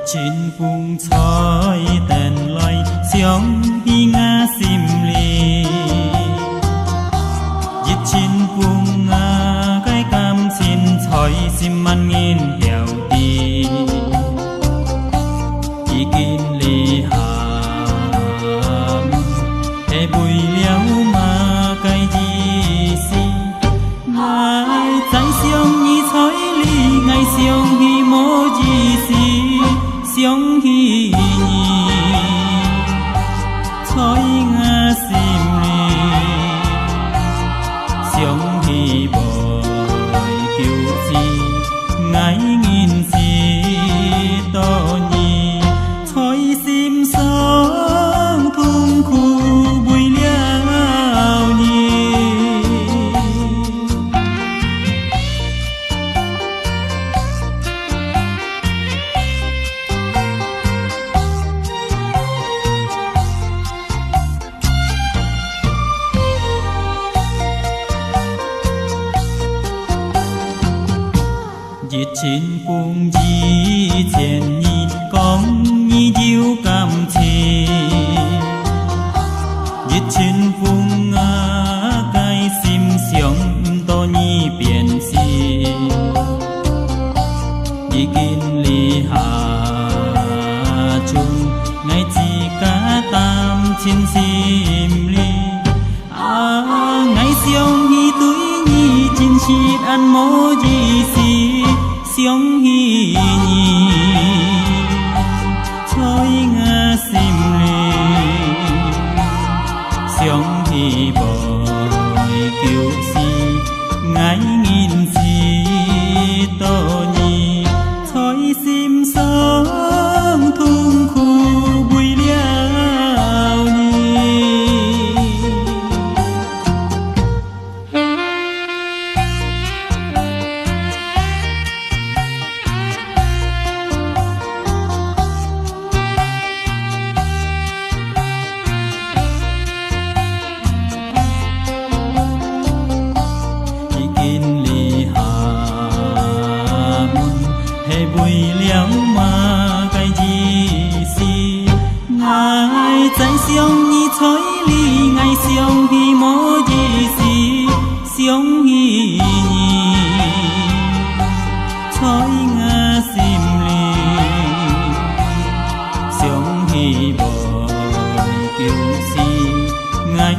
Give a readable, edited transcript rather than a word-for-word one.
trên vùng soi đèn lay xiong hi nga sim li dịch trên vùng cái cam xin soi sim man nghìn heo đi chỉ kín li hàm e bùi liao mà cái gì xi ngày trái xiong như soi li ngày xiong hi mô gì xi xiong hi nhi soi nga sim li xiong hi bồi kiêu chi ngái nghìn si to nhi soi sim sóng thung khu bùi liao nhi dịch trên vùng di tiền nhi con nhi diêu cam chi dịch trên vùng cái sim xiong to nhi biển si đi kinh li hà chung ngày chỉ cả tam trên sim li ngày xiong hi túi nhi chín chít ăn mô gì si xiong hi nhi soi nga sim li xiong hi bồi kiêu si ngái nghìn si to nhi soi sim sóng thung khu bùi liao nhi bùi liao mà cái gì xi ngày trái xiong như soi li ngày xiong hi mô gì xi xiong hi nhi soi nga sim li xiong hi bồi kiêu si ngày